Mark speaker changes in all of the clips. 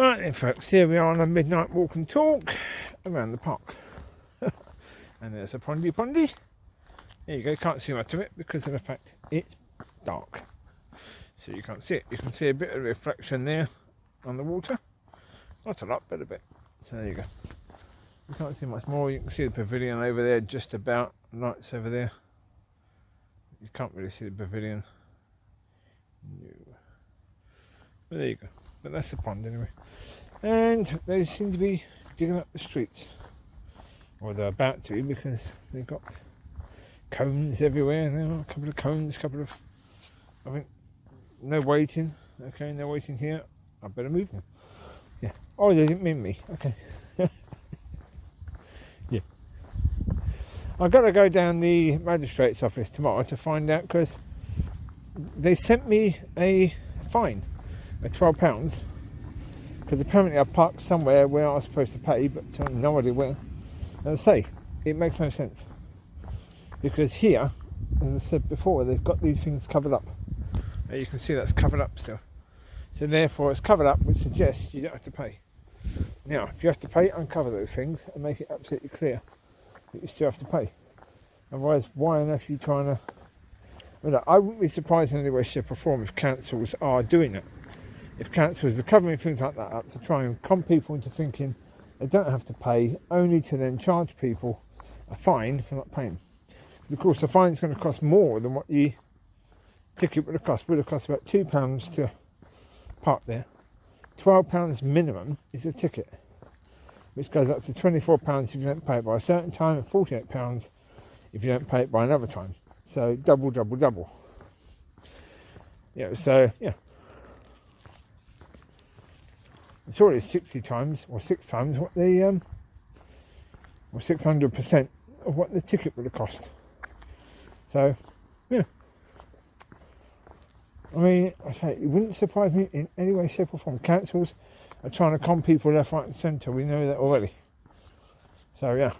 Speaker 1: Right then folks, here we are on a midnight walk and talk around the park. And there's a pondy. There you go, can't see much of it because of the fact it's dark. So you can't see it. You can see a bit of reflection there on the water. Not a lot, but a bit. So there you go. You can't see much more. You can see the pavilion over there, just about. Lights over there. You can't really see the pavilion. No. But there you go. But that's the pond anyway. And they seem to be digging up the streets. Or they're about to, because they've got cones everywhere now. A couple of cones, I think, no waiting. Okay, no waiting here. I better move them. Yeah. Oh, they didn't mean me. Okay. Yeah. I've got to go down the magistrate's office tomorrow to find out, because they sent me a fine of £12, because apparently I parked somewhere where I was supposed to pay, but no idea where. As I say, it makes no sense, because here, as I said before, they've got these things covered up. You can see that's covered up still, so therefore it's covered up, which suggests you don't have to pay. Now if you have to pay, uncover those things and make it absolutely clear that you still have to pay. Otherwise, why on earth are you trying to... Well, I wouldn't be surprised in any way, shape or form if councils are doing it. If councils are covering things like that up to try and con people into thinking they don't have to pay, only to then charge people a fine for not paying. Because of course the fine is going to cost more than what the ticket would have cost. Would have cost about £2 to park there. £12 minimum is a ticket, which goes up to £24 if you don't pay it by a certain time, and £48 if you don't pay it by another time. So double. Yeah, so yeah. Surely it's 60 times or 6 times what the or 600% of what the ticket would have cost. So yeah, I mean, I say it wouldn't surprise me in any way, shape or form. Councils are trying to con people left, right and centre. We know that already. So yeah.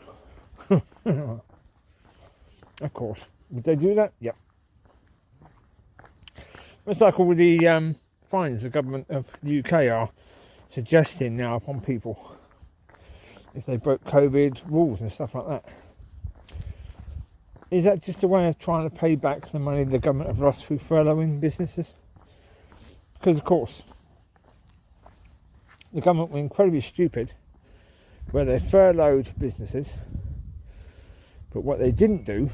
Speaker 1: Of course, would they do that? Yep. It's like all the fines the government of the UK are suggesting now upon people if they broke COVID rules and stuff like that. Is that just a way of trying to pay back the money the government have lost through furloughing businesses? Because of course the government were incredibly stupid where they furloughed businesses, but what they didn't do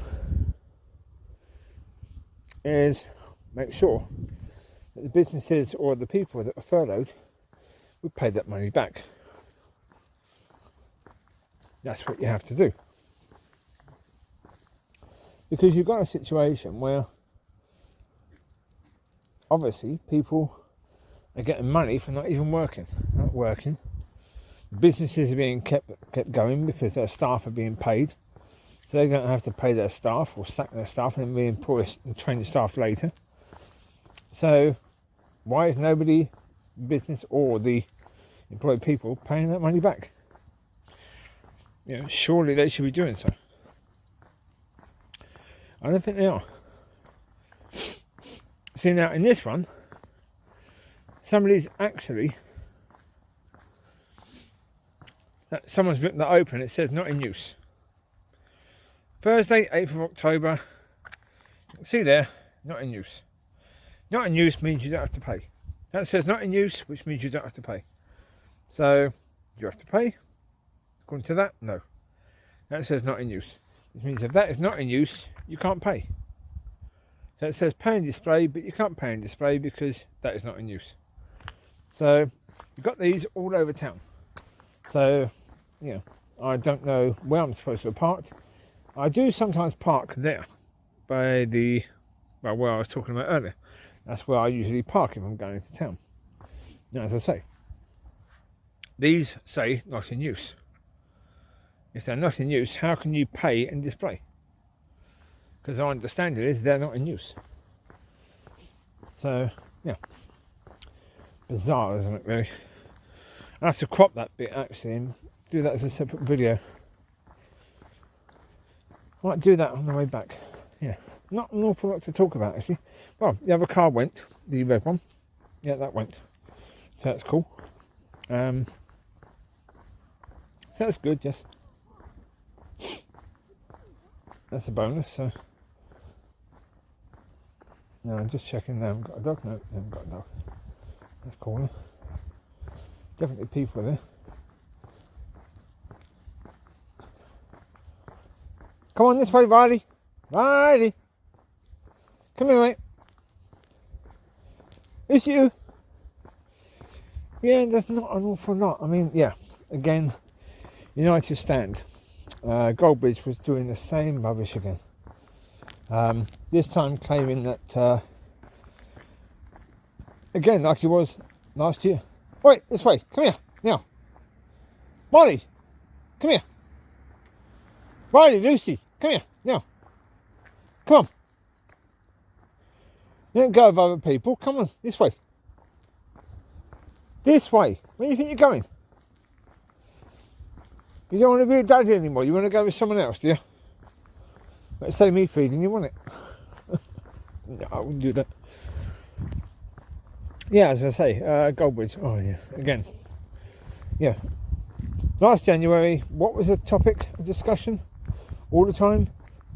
Speaker 1: is make sure that the businesses or the people that were furloughed would pay that money back. That's what you have to do. Because you've got a situation where obviously people are getting money for not even working. Not working. The businesses are being kept going because their staff are being paid. So they don't have to pay their staff or sack their staff and then reemploy and train the staff later. So why is nobody, business or the employed people, paying that money back? You know, surely they should be doing so. I don't think they are. See, now in this one, somebody's actually, someone's ripped that open. It says not in use. Thursday, 8th of October. See there, not in use. Not in use means you don't have to pay. That says not in use, which means you don't have to pay. So, do you have to pay? According to that, no. That says not in use. Which means if that is not in use, you can't pay. So it says pay and display, but you can't pay and display because that is not in use. So, you've got these all over town. So, yeah, I don't know where I'm supposed to have parked. I do sometimes park there by the, well, where I was talking about earlier. That's where I usually park if I'm going into town. Now, as I say, these say not in use. If they're not in use, how can you pay and display? Because I understand it is they're not in use. So, yeah. Bizarre, isn't it, really? I have to crop that bit actually and do that as a separate video. I might do that on the way back. Yeah, not an awful lot to talk about actually. Well, the other car went, the red one. Yeah, that went. So that's cool. So that's good, yes. That's a bonus, so. No, I'm just checking. They haven't got a dog. No, they haven't got a dog. That's cool. Definitely people there. Come on this way, Riley. Riley. Come here, mate. It's you. Yeah, there's not an awful lot. I mean, yeah, again, United stand. Goldbridge was doing the same rubbish again. This time claiming that, again, like he was last year. Wait, this way. Come here. Now. Mollie. Come here. Riley, Lucy. Come here. Now. Come on. You don't go with other people. Come on. This way. This way. Where do you think you're going? You don't want to be a daddy anymore. You want to go with someone else, do you? Let's say me feeding you, want it? No, I wouldn't do that. Yeah, as I say, Goldbridge. Oh, yeah. Again. Yeah. Last January, what was the topic of discussion all the time?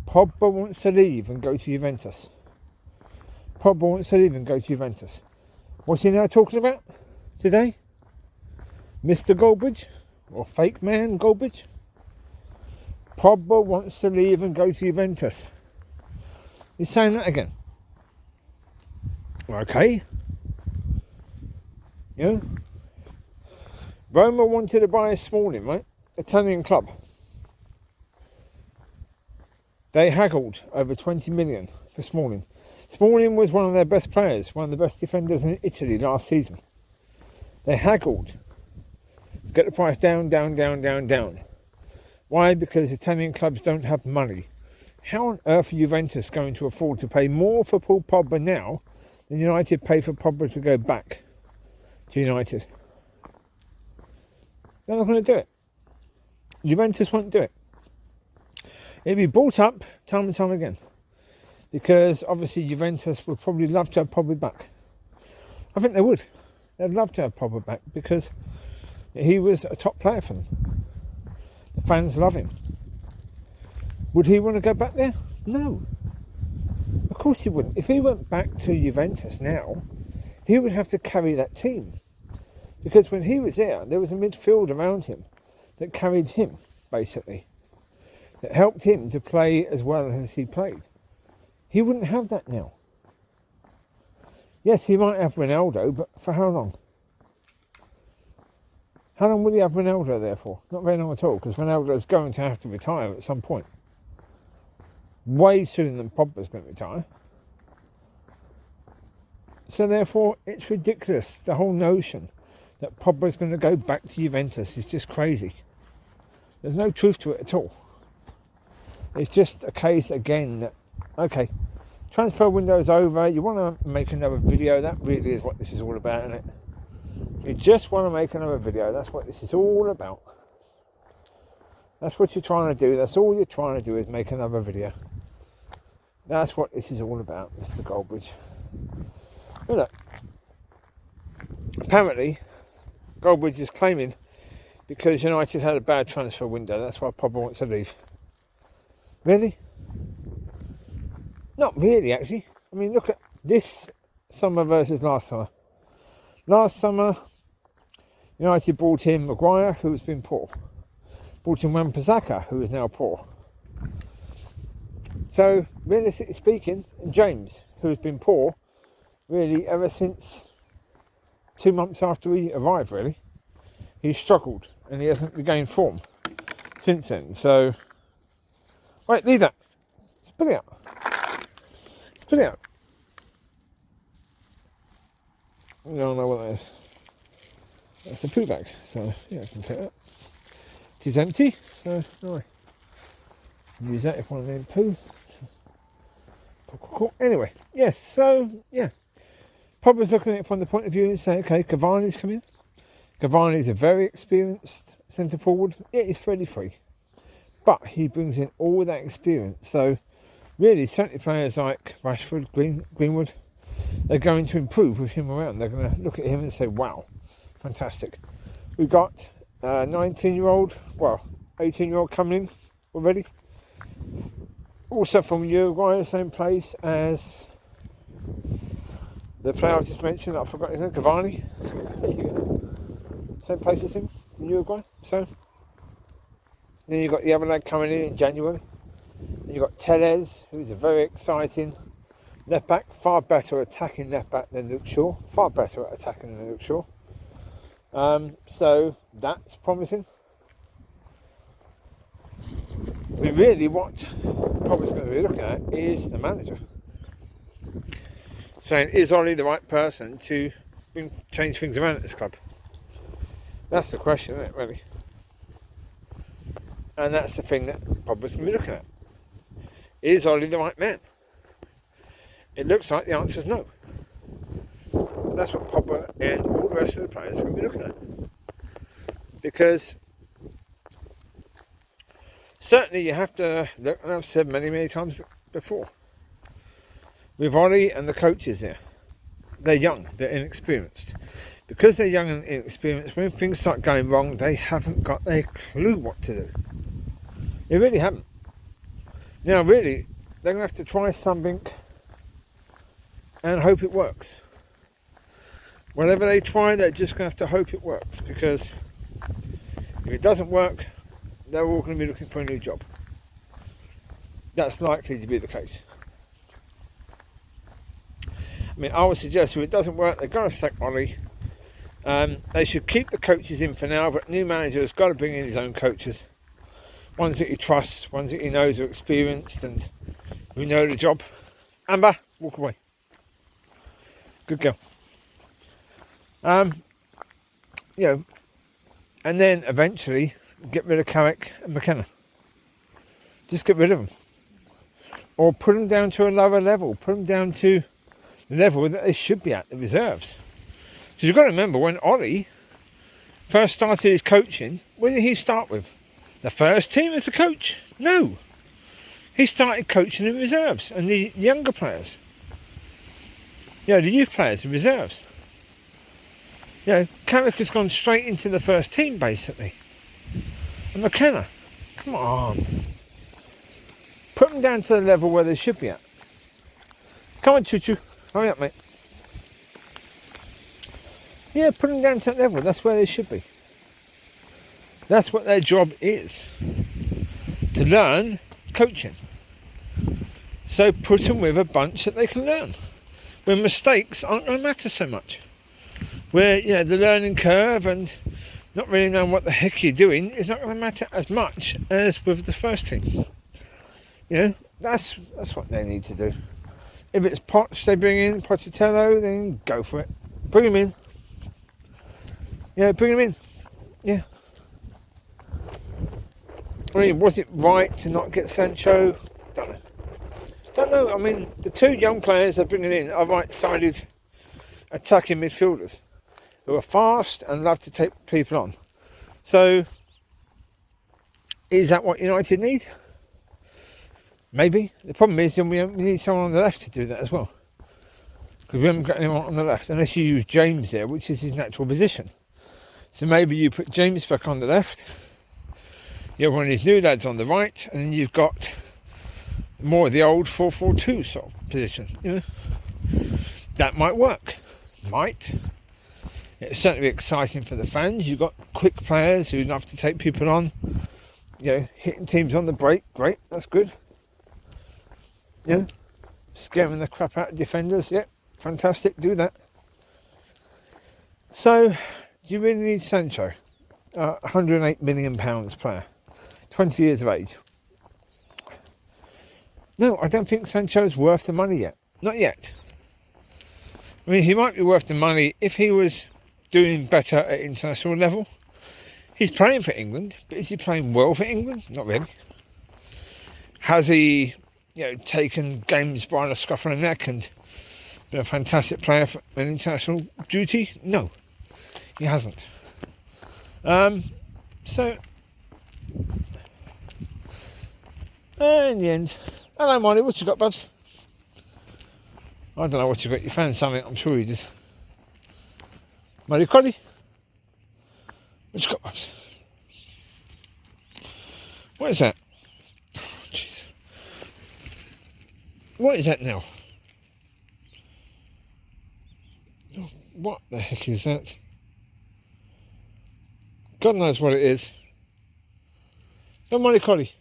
Speaker 1: Pogba wants to leave and go to Juventus. Pogba wants to leave and go to Juventus. What's he now talking about today? Mr. Goldbridge? Or fake man Goldbridge? Pogba wants to leave and go to Juventus. He's saying that again. Okay. Yeah. Roma wanted to buy Smalling, right? Italian club. They haggled over 20 million for Smalling. Smalling was one of their best players, one of the best defenders in Italy last season. They haggled to get the price down. Why? Because Italian clubs don't have money. How on earth are Juventus going to afford to pay more for Paul Pogba now than United pay for Pogba to go back to United? They're not going to do it. Juventus won't do it. It'll be brought up time and time again. Because obviously Juventus would probably love to have Pogba back. I think they would. They'd love to have Pogba back because he was a top player for them. The fans love him. Would he want to go back there? No. Of course he wouldn't. If he went back to Juventus now, he would have to carry that team. Because when he was there was a midfield around him that carried him, basically. That helped him to play as well as he played. He wouldn't have that now. Yes, he might have Ronaldo, but for how long? How long will he have Ronaldo there for? Not very long at all, because Ronaldo's going to have to retire at some point. Way sooner than Pogba's going to retire. So therefore, it's ridiculous. The whole notion that Pogba's going to go back to Juventus is just crazy. There's no truth to it at all. It's just a case, again, that, okay, transfer window's over, you want to make another video, that really is what this is all about, isn't it? You just want to make another video, that's what this is all about. That's what you're trying to do, that's all you're trying to do is make another video. That's what this is all about, Mr. Goldbridge. But look, apparently, Goldbridge is claiming because United had a bad transfer window, that's why Pogba wants to leave. Really? Not really, actually. I mean, look at this summer versus last summer. Last summer, United brought in Maguire, who has been poor. Brought in Wan-Bissaka, who is now poor. So, realistically speaking, James, who has been poor, really, ever since 2 months after he arrived, really. He's struggled, and he hasn't regained form since then. So, wait, leave that. Spit it out. Spit it out. I don't know what that is. That's a poo bag, so yeah, I can take that. It is empty, so no, I can use that if one of them poo. So, cool. Anyway, yes, so yeah. Pogba's looking at it from the point of view and saying, okay, Cavani's come in. Cavani's a very experienced centre forward. Yeah, he's fairly free. But he brings in all that experience. So, really, certainly players like Rashford, Greenwood, they're going to improve with him around. They're going to look at him and say, wow, fantastic. We've got a 19-year-old, well, 18-year-old coming in already. Also from Uruguay, the same place as the player I just mentioned, I forgot his name, Cavani. Same place as him in Uruguay. So then you've got the other lad coming in January. And you've got Tellez, who's a very exciting left back, far better attacking left back than Luke Shaw, far better at attacking than Luke Shaw. So that's promising. But really what Pogba's going to be looking at is the manager. Saying, is Ollie the right person to change things around at this club? That's the question, isn't it, really? And that's the thing that Pogba's going to be looking at. Is Ollie the right man? It looks like the answer is no. And that's what Pogba and all the rest of the players are going to be looking at. Because certainly you have to look, and I've said many times before, with Ollie and the coaches there, they're young, they're inexperienced. Because they're young and inexperienced, when things start going wrong, they haven't got a clue what to do. They really haven't. Now really, they're going to have to try something and hope it works. Whatever they try, they're just going to have to hope it works, because if it doesn't work, they're all going to be looking for a new job. That's likely to be the case. I mean, I would suggest if it doesn't work, they've got to sack Mollie. They should keep the coaches in for now, but new manager has got to bring in his own coaches. Ones that he trusts, ones that he knows are experienced and who know the job. Amber, walk away. Good girl. You know, and then eventually get rid of Carrick and McKenna. Just get rid of them. Or put them down to a lower level. Put them down to the level that they should be at, the reserves. Because you've got to remember, when Ollie first started his coaching, what did he start with? The first team as a coach? No. He started coaching the reserves and the younger players. You know, the youth players, the reserves. You know, Carrick has gone straight into the first team, basically. And McKenna, come on. Put them down to the level where they should be at. Come on, Choo-Choo. Hurry up, mate. Yeah, put them down to that level. That's where they should be. That's what their job is. To learn coaching. So put them with a bunch that they can learn. Where mistakes aren't going to matter so much. Where, you know, the learning curve and not really knowing what the heck you're doing is not going to matter as much as with the first team. You know, that's what they need to do. If it's Poch they bring in, Pochettino, then go for it. Bring him in. Yeah, bring him in. Yeah. I mean, was it right to not get Sancho? Don't know. I mean, the two young players they're bringing in are right-sided attacking midfielders who are fast and love to take people on. So, is that what United need? Maybe. The problem is then we need someone on the left to do that as well. Because we haven't got anyone on the left, unless you use James there, which is his natural position. So maybe you put James back on the left, you have one of these new lads on the right, and then you've got more of the old 4-4-2 sort of position, you know. That might work. Might. It's certainly exciting for the fans. You've got quick players who love to take people on. You know, hitting teams on the break, great, that's good. Yeah. Scaring the crap out of defenders, yeah, fantastic, do that. So, do you really need Sancho? £108 million player, 20 years of age. No, I don't think Sancho's worth the money yet. Not yet. I mean, he might be worth the money if he was doing better at international level. He's playing for England, but is he playing well for England? Not really. Has he, you know, taken games by the scruff of the neck and been a fantastic player for an international duty? No, he hasn't. So, in the end, hello Mollie, what you got, Bubs? I don't know what you got, you found something, I'm sure you did. Mollie Collie? What's got us? What is that? Oh, jeez. What is that now? Oh, what the heck is that? God knows what it is. Oh, Mollie Collie.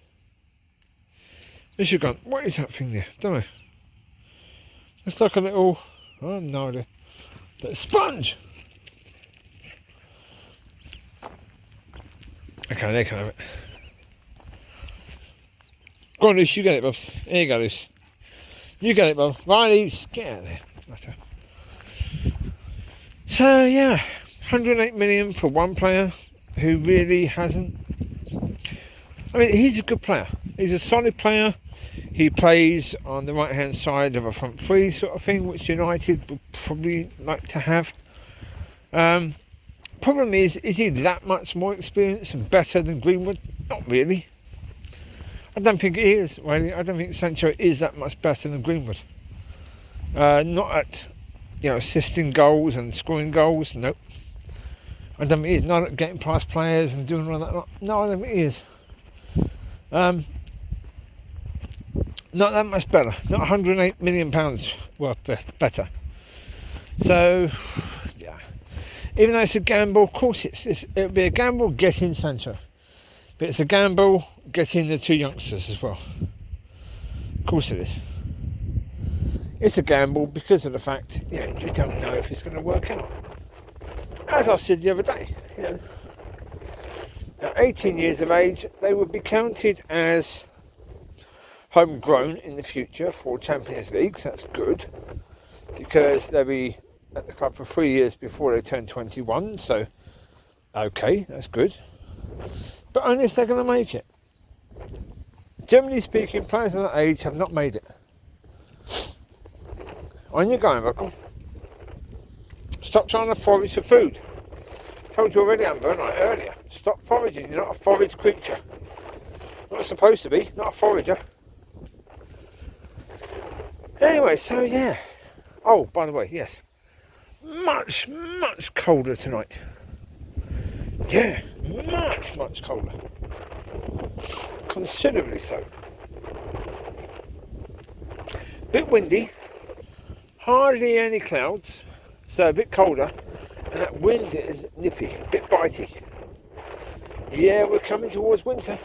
Speaker 1: This should go. What is that thing there? Don't know. It's like a little. Oh, no idea. But sponge. Okay, they can have it. Go on, Luce, you get it, Bubs. Here you go, Luce. You get it, Bubs. Right, Luce, get out of there. Matter. So, yeah, 108 million for one player who really hasn't. I mean, he's a good player. He's a solid player. He plays on the right-hand side of a front three sort of thing, which United would probably like to have. Problem is he that much more experienced and better than Greenwood? Not really. I don't think he is, really. I don't think Sancho is that much better than Greenwood. Not at, assisting goals and scoring goals, nope. I don't think he is. Not at getting past players and doing all that. No, I don't think he is. Not that much better. Not £108 million worth better. So, yeah. Even though it's a gamble, of course it'll be a gamble getting Sancho. But it's a gamble getting the two youngsters as well. Of course it is. It's a gamble because of the fact, you don't know if it's going to work out. As I said the other day, at 18 years of age, they would be counted as homegrown in the future for Champions Leagues. That's good because they'll be at the club for 3 years before they turn 21. So, okay, that's good. But only if they're going to make it. Generally speaking, players of that age have not made it. On you're going, Buckle. Stop trying to forage for food. Told you already, Amber, like earlier. Stop foraging. You're not a forage creature. Not supposed to be. Not a forager. Anyway, so yeah. Oh, by the way, yes. Much, much colder tonight. Yeah, much, much colder. Considerably so. Bit windy. Hardly any clouds. So a bit colder. And that wind is nippy. A bit bitey. Yeah, we're coming towards winter.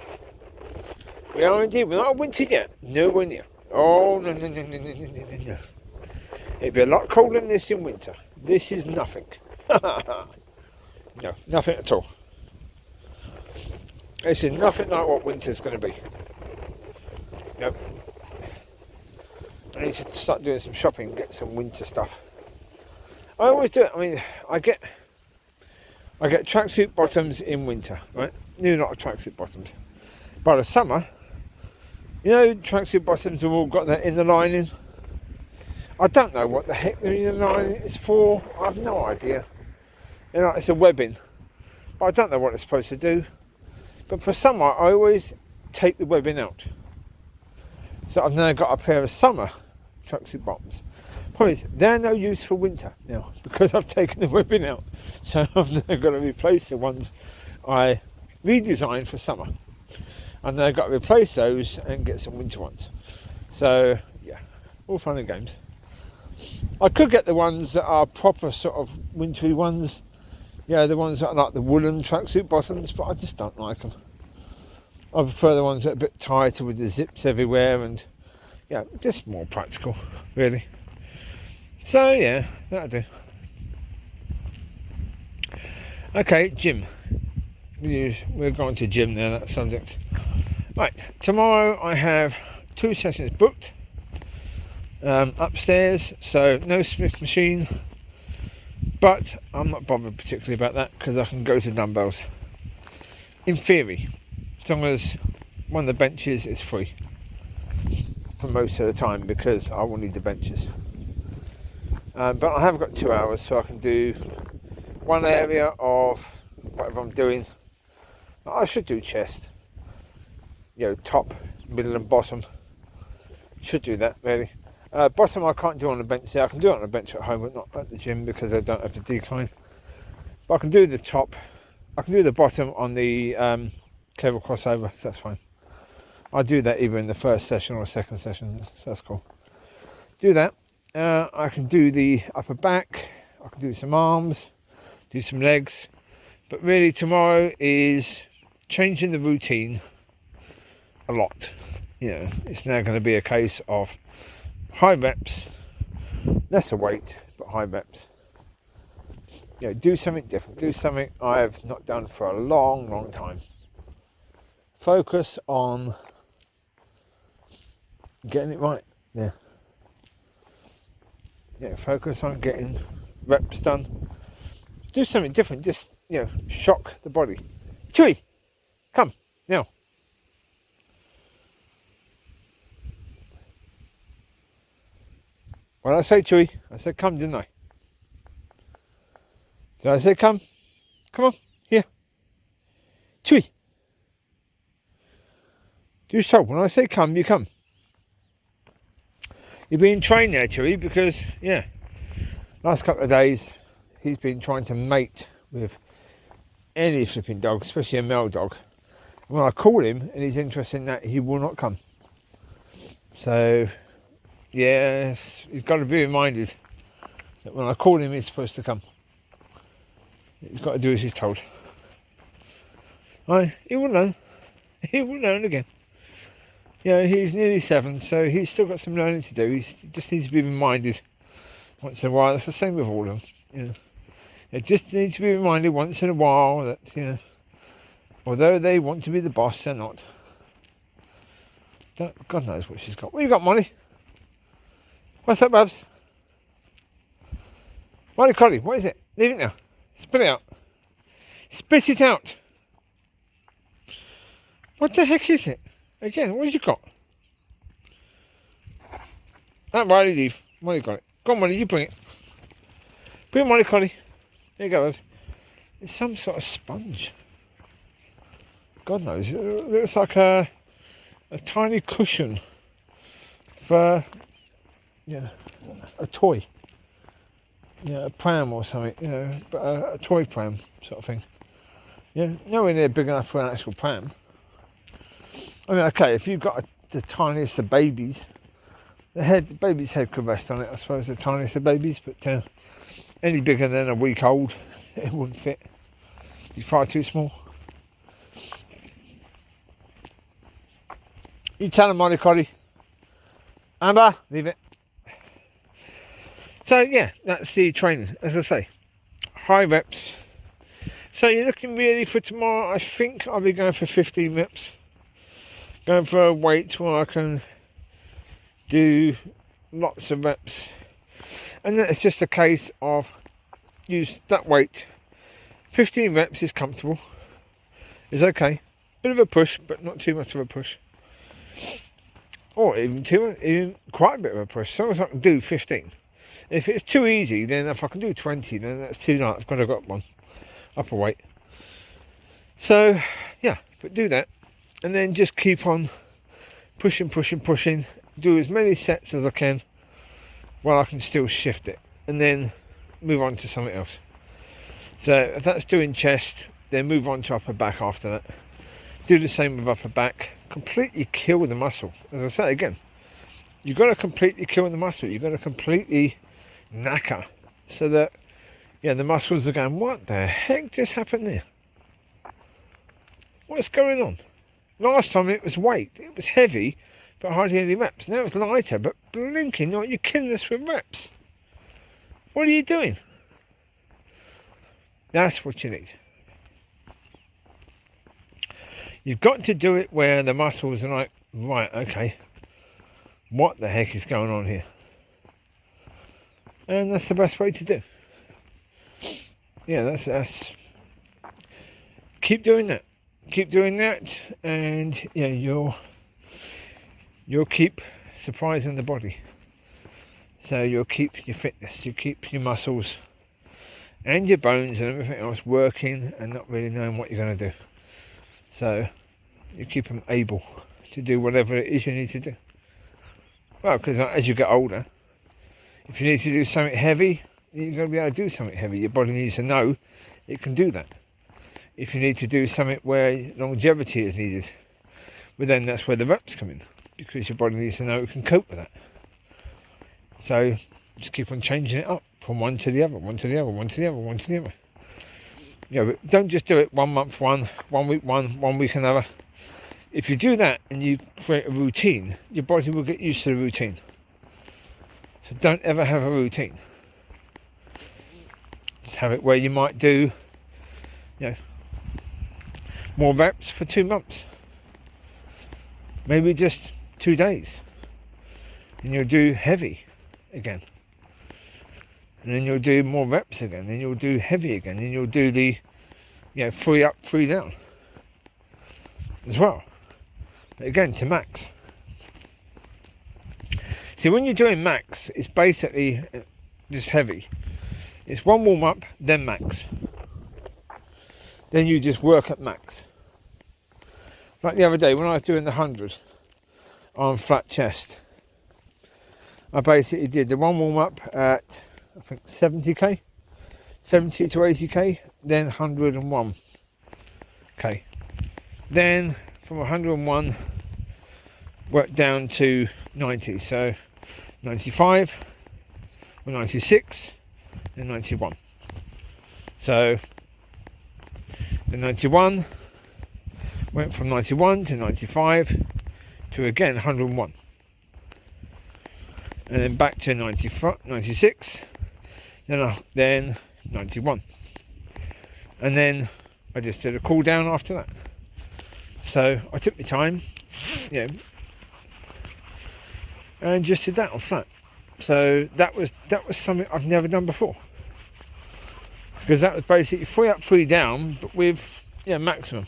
Speaker 1: We are indeed. We're not winter yet. Nowhere near. Oh, no. It'd be a lot colder than this in winter. This is nothing. No, nothing at all. This is nothing like what winter's going to be. Nope. I need to start doing some shopping and get some winter stuff. I always do it. I mean, I get tracksuit bottoms in winter, right? No, not tracksuit bottoms. By the summer, tracksuit bottoms have all got that inner lining. I don't know what the heck the inner lining is for. I have no idea. It's a webbing, but I don't know what it's supposed to do. But for summer, I always take the webbing out. So I've now got a pair of summer tracksuit bottoms. Problem is, they're no use for winter now because I've taken the webbing out. So I've now got to replace the ones I redesigned for summer. And then I've got to replace those and get some winter ones. So yeah, all fun and games. I could get the ones that are proper sort of wintry ones. Yeah, the ones that are like the woolen tracksuit bottoms, but I just don't like them. I prefer the ones that are a bit tighter with the zips everywhere and just more practical, really. So yeah, that'll do. Okay, gym. We're going to gym now, that subject. Right, tomorrow I have 2 sessions booked upstairs, so no Smith machine. But I'm not bothered particularly about that because I can go to dumbbells. In theory, as long as one of the benches is free for most of the time because I will need the benches. But I have got 2 hours, so I can do one area of whatever I'm doing. I should do chest, top, middle and bottom. Should do that really. Bottom I can't do on the bench. I can do it on the bench at home, but not at the gym because I don't have to decline. But I can do the top I can do the bottom on the clever crossover, so that's fine. I'll do that either in the first session or second session, so that's cool. Do that. I can do the upper back, I can do some arms, do some legs, but really tomorrow is changing the routine a lot. You know, it's now going to be a case of high reps, lesser weight, but high reps. You know, do something different, do something I have not done for a long time. Focus on getting it right. Yeah, focus on getting reps done. Do something different, just, you know, shock the body. Chewie, come, now. Well, I say Chewie, I said come, didn't I? Did I say come? Come on, here. Chewie. Do so. When I say come, you come. You're being trained there, Chewie, because, yeah, last couple of days, he's been trying to mate with any flipping dog, especially a male dog. When I call him and he's interested in that, he will not come. So, yes, he's got to be reminded that when I call him, he's supposed to come. He's got to do as he's told. He will learn. He will learn again. Yeah, he's nearly 7, so he's still got some learning to do. He just needs to be reminded once in a while. That's the same with all of them. You know, it just needs to be reminded once in a while that, you know, although they want to be the boss, they're not. God knows what she's got. What you got, Mollie? What's up, Babs? Mollie Collie, what is it? Leave it now. Spit it out. Spit it out. What the heck is it? Again, what have you got? That Riley leave. Mollie got it. Go on, Mollie, you bring it. Bring Mollie Collie. There you go, Babs. It's some sort of sponge. God knows. It looks like a tiny cushion for, yeah, a toy. Yeah, a pram or something, you know, but a toy pram sort of thing. Yeah, nowhere near big enough for an actual pram. I mean, okay, if you've got the tiniest of babies, the baby's head could rest on it, I suppose, the tiniest of babies, but any bigger than a week old, it wouldn't fit. It'd be far too small. You tell them, Mollie Collie. Amber, leave it. So, yeah, that's the training, as I say. High reps. So you're looking really for tomorrow, I think I'll be going for 15 reps. Going for a weight where I can do lots of reps. And then it's just a case of use that weight. 15 reps is comfortable. Is okay. Bit of a push, but not too much of a push. Or even quite a bit of a push. As long as I can do 15. If it's too easy, then if I can do 20, then that's too light. I've got to got one upper weight. So, yeah, but do that. And then just keep on pushing. Do as many sets as I can while I can still shift it. And then move on to something else. So if that's doing chest, then move on to upper back after that. Do the same with upper back. Completely kill the muscle. As I say again, you've got to completely kill the muscle. You've got to completely knacker. So that, yeah, the muscles are going, what the heck just happened there? What's going on? Last time it was weight. It was heavy, but hardly any reps. Now it's lighter, but blinking, like you're killing us with reps. What are you doing? That's what you need. You've got to do it where the muscles are like, right, okay, what the heck is going on here? And that's the best way to do. Yeah, that's keep doing that. Keep doing that, and yeah, you'll keep surprising the body. So you'll keep your fitness, you keep your muscles and your bones and everything else working and not really knowing what you're going to do. So you keep them able to do whatever it is you need to do. Well, because as you get older, if you need to do something heavy, you're going to be able to do something heavy. Your body needs to know it can do that. if you need to do something where longevity is needed, but then that's where the reps come in, because your body needs to know it can cope with that. So just keep on changing it up from one to the other, one to the other, one to the other, one to the other. But don't just do it 1 month one, 1 week one, 1 week another. If you do that and you create a routine, your body will get used to the routine. So don't ever have a routine. Just have it where you might do, more reps for 2 months. Maybe just 2 days. And you'll do heavy again. And then you'll do more reps again. Then you'll do heavy again. Then you'll do the, 3 up, 3 down as well. But again, to max. See, when you're doing max, it's basically just heavy. It's 1 warm up, then max. Then you just work at max. Like the other day when I was doing the 100 on flat chest, I basically did the 1 warm up at, I think, 70k, 70 to 80k, then 101k. Then from 101 worked down to 90, so 95, or 96, and 91. So the 91 went from 91 to 95 to again 101, and then back to 96, then 91, and then I just did a cool down after that. So I took my time, and just did that on flat. So that was something I've never done before, because that was basically 3 up, 3 down, but with maximum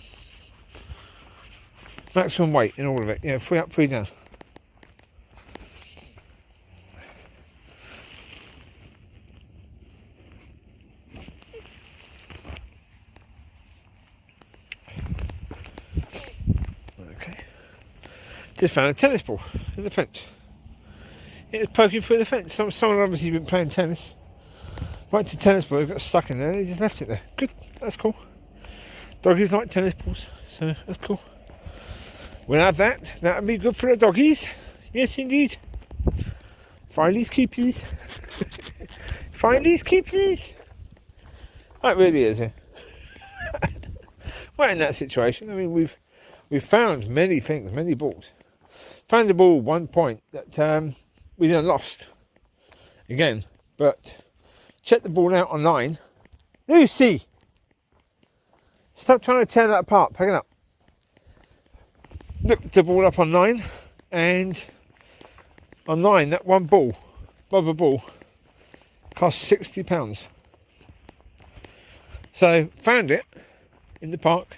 Speaker 1: weight in all of it. 3 up, 3 down. Okay. Just found a tennis ball in the fence. It was poking through the fence. Someone obviously been playing tennis. Right to tennis ball, it got stuck in there. They just left it there. Good, that's cool. Doggies like tennis balls, so that's cool. We'll have that. That'll be good for the doggies. Yes, indeed. Findlies, keepies. Findlies, keepies. That really is it. Well, in that situation, I mean, we've found many things, many balls. Found a ball 1 point that we then lost again, but checked the ball out online. Lucy, stop trying to tear that apart. Pick it up. Looked the ball up online, and online that one ball, rubber ball, cost £60. So found it in the park.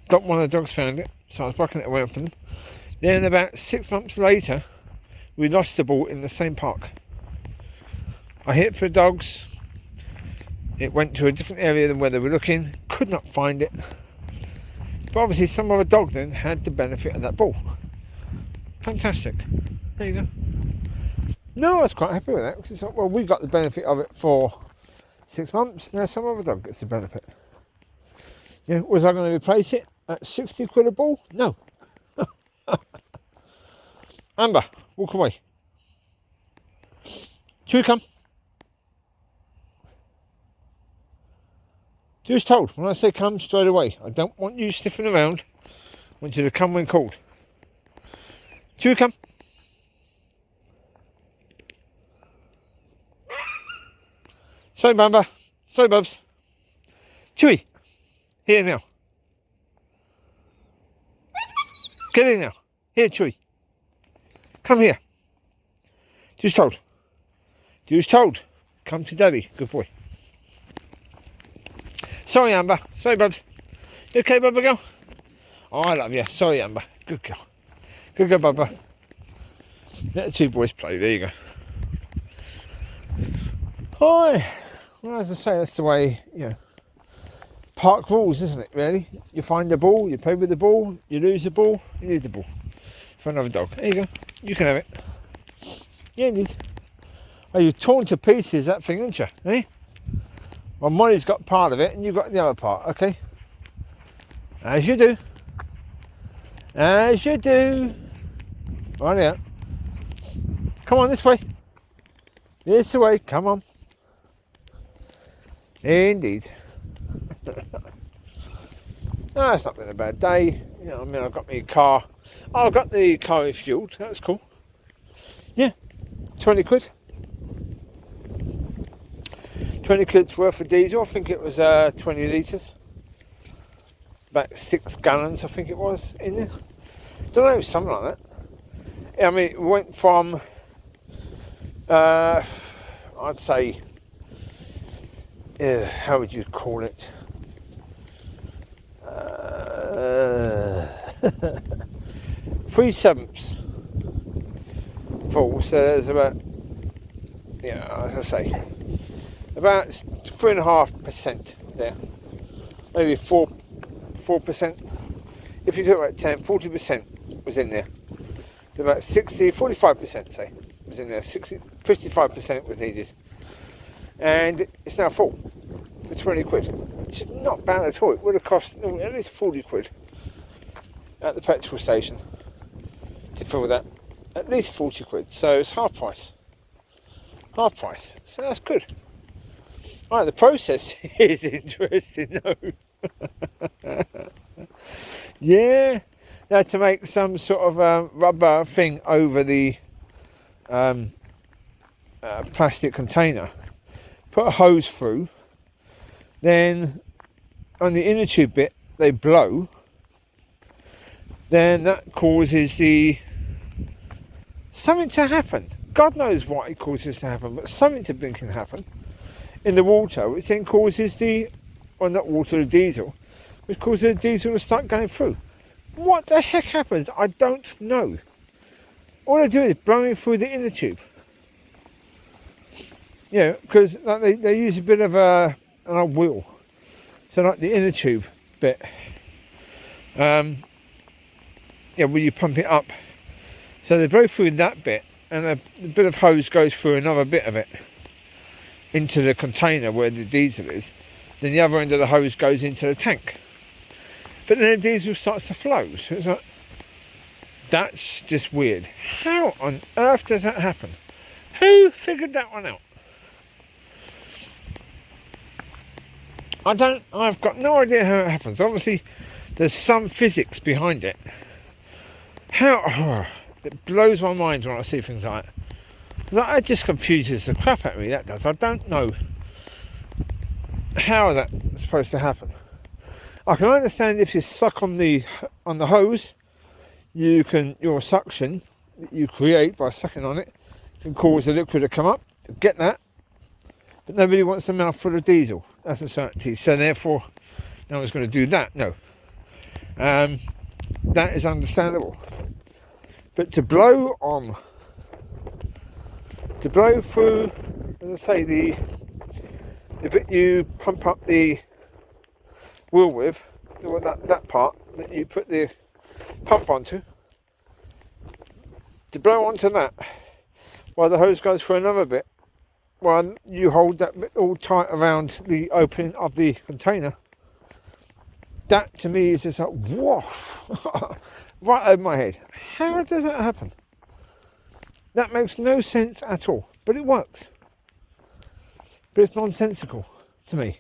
Speaker 1: One of the dogs found it, so I was bucking it away for them. Then about 6 months later, we lost the ball in the same park. I hit it for the dogs. It went to a different area than where they were looking. Could not find it. But obviously some other dog then had the benefit of that ball. Fantastic. There you go. No, I was quite happy with that. Because it's like, well, we got the benefit of it for 6 months. Now some other dog gets the benefit. Was I going to replace it at 60 quid a ball? No. Amber, walk away. Chewie, come. Do as told. When I say come, straight away. I don't want you sniffing around. I want you to come when called. Chewie, come. Sorry, Bamba. Sorry, Bubs. Chewie, here now. Get in now. Here, Chewie. Come here. Do as told. Do as told. Come to Daddy. Good boy. Sorry, Amber. Sorry, Bubs. You okay, Bubba girl? Oh, I love you. Sorry, Amber. Good girl. Good girl, Bubba. Let the two boys play. There you go. Hi. Well, as I say, that's the way, park rules, isn't it, really? You find the ball, you play with the ball, you lose the ball, you need the ball. For another dog. There you go. You can have it. Yeah, indeed. Oh, you've torn to pieces that thing, haven't you? Eh? Well, Mollie's got part of it and you've got the other part, okay? As you do. As you do. Right out. Come on, this way. This way, come on. Indeed. No, it's not been a bad day. You know, I mean, I've got my car. Oh, I've got the car refueled. That's cool. Yeah, 20 quid. 20 quid's worth of diesel. I think it was 20 litres. About 6 gallons, I think it was, in there. Don't know, something like that. I mean, it went from, I'd say, how would you call it? 3/7 full, so there's about, as I say, about 3.5% there, maybe 4%. If you talk about 40% was in there. So about 45% say was in there. 55% was needed, and it's now full for 20 quid, which is not bad at all. It would have cost at least 40 quid at the petrol station to fill that, at least 40 quid, so it's half price, so that's good. Right, the process is interesting though. Yeah, they had to make some sort of rubber thing over the plastic container, put a hose through, then on the inner tube bit they blow, then that causes something to happen. God knows what it causes to happen, but something to blinking happen in the water, which then causes the diesel, which causes the diesel to start going through. What the heck happens? I don't know. All they do is blowing through the inner tube. Yeah, because like they use a bit of an old wheel. So like the inner tube bit, where you pump it up. So they blow through that bit, and a bit of hose goes through another bit of it into the container where the diesel is. Then the other end of the hose goes into the tank. But then the diesel starts to flow. So it's like, that's just weird. How on earth does that happen? Who figured that one out? I've got no idea how it happens. Obviously, there's some physics behind it. It blows my mind when I see things like that. It just confuses the crap out of me, that does. I don't know how that's supposed to happen. I can understand if you suck on the hose, your suction that you create by sucking on it can cause the liquid to come up. Get that. But nobody wants a mouthful of diesel. That's a certainty. So therefore, no one's going to do that. No. That is understandable. But to blow through, as I say, the bit you pump up the wheel with, that part that you put the pump onto, to blow onto that while the hose goes for another bit, while you hold that bit all tight around the opening of the container, that to me is just like woof, right over my head. How does that happen? That makes no sense at all, but it works. But it's nonsensical to me.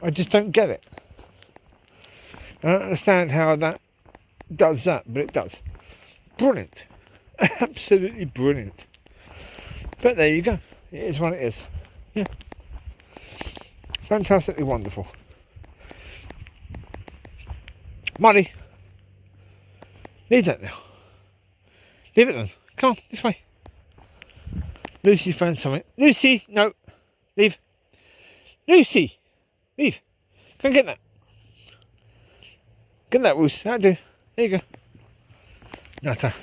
Speaker 1: I just don't get it. I don't understand how that does that, but it does. Brilliant. Absolutely brilliant. But there you go. It is what it is. Yeah. Fantastically wonderful. Mollie. Leave that now. Leave it then. Come on, this way. Lucy's found something. Lucy, no. Leave. Lucy. Leave. Go and get that. Get that, Woos. That'll do. There you go. Nutter.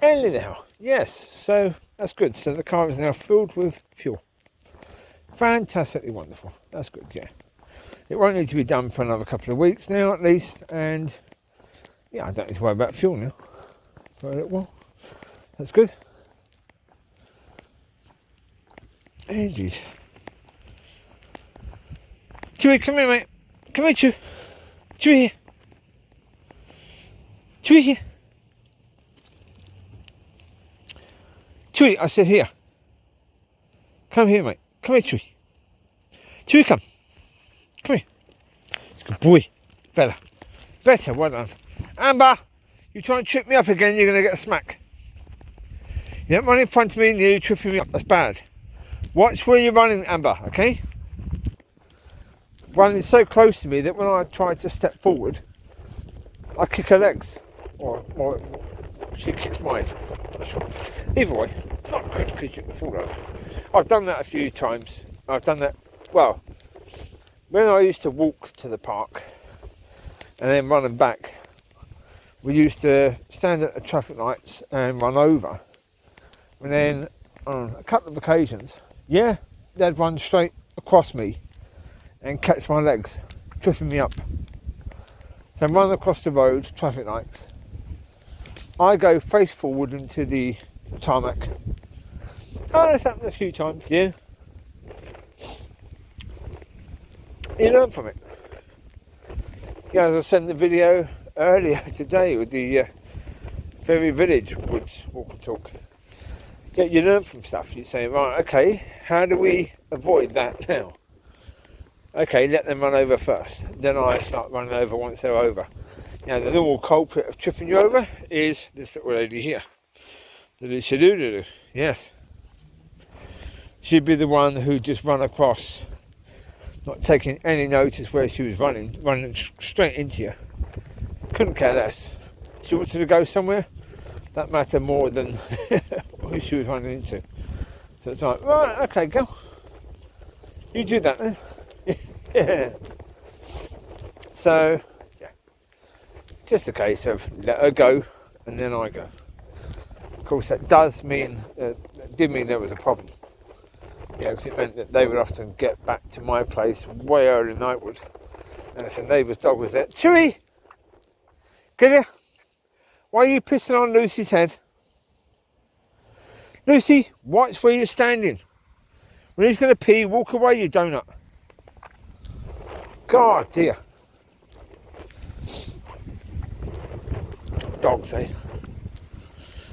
Speaker 1: Anyhow, yes, so that's good. So the car is now filled with fuel. Fantastically wonderful. That's good, yeah. It won't need to be done for another couple of weeks now at least, and Yeah, I don't need to worry about fuel now for a little while. That's good. Indeed. Chewie, come here, mate. Come here, Chewie. Chewie here. Chewie here. Chewie, I said here. Come here, mate. Come here, Chewie. Chewie, come. Come here. Good boy. Better. Better, well done. Amber, you try and trip me up again, you're going to get a smack. You don't run in front of me and you're tripping me up. That's bad. Watch where you're running, Amber, okay? Running so close to me that when I try to step forward, I kick her legs. Or she kicks mine. Either way, not good because you can fall over. I've done that a few times. I've done that, well, when I used to walk to the park and then running back, we used to stand at the traffic lights and run over. And then on a couple of occasions, yeah, they'd run straight across me and catch my legs, tripping me up. So I'm running across the road, traffic lights. I go face forward into the tarmac. Oh, that's happened a few times, yeah. You learn from it. Yeah, as I said in the video earlier today with the Ferry Village Woods walk and talk. Yeah, you learn from stuff. You say, right, okay, how do we avoid that now? Okay, let them run over first. Then I start running over once they're over. Now, the normal culprit of tripping you over is this little lady here. The yes. She'd be the one who just run across, not taking any notice where she was running straight into you. Couldn't care less. She wanted to go somewhere, that mattered more than who she was running into. So it's like, right, okay, go. You do that then. Yeah. So, yeah. Just a case of let her go and then I go. Of course, that does mean, did mean there was a problem. Yeah, because it meant that they would often get back to my place way earlier than I would. And if a neighbour's dog was there, Chewie! Get here! Why are you pissing on Lucy's head? Lucy, watch where you're standing. When he's going to pee, walk away, you donut. God, dear. Dogs, eh?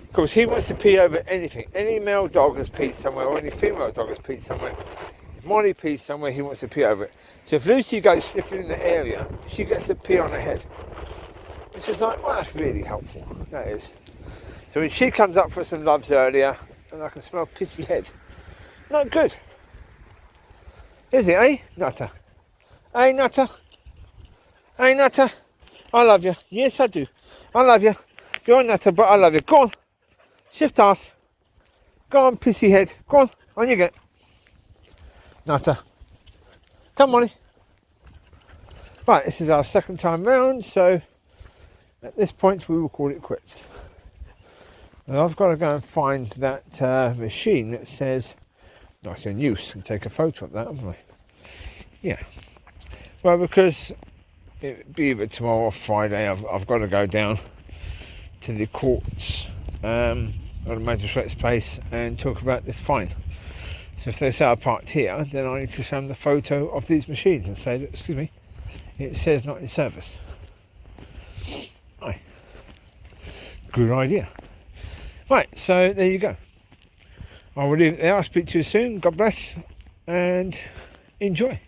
Speaker 1: Of course, he wants to pee over anything. Any male dog has peed somewhere, or any female dog has peed somewhere. If Mollie pees somewhere, he wants to pee over it. So if Lucy goes sniffing in the area, she gets to pee on her head. Which is like, well, that's really helpful. That is. So when she comes up for some loves earlier, and I can smell pissy head. Not good. Is it, eh, Nutter? Hey, Nutter. Hey, Nutter. I love you. Yes, I do. I love you. You're a Nutter, but I love you. Go on. Shift ass. Go on, pissy head. Go on you get. Nutter. Come on. Right, this is our second time round, so at this point we will call it quits. Now I've got to go and find that machine that says not in use and take a photo of that, haven't I? Yeah. Well, because it'll be either tomorrow or Friday, I've got to go down to the courts or the magistrate's place and talk about this fine. So if they say I parked here, then I need to show them the photo of these machines and say, excuse me, it says not in service. Aye. Good idea. Right, so there you go. I will leave it there. I'll speak to you soon. God bless and enjoy.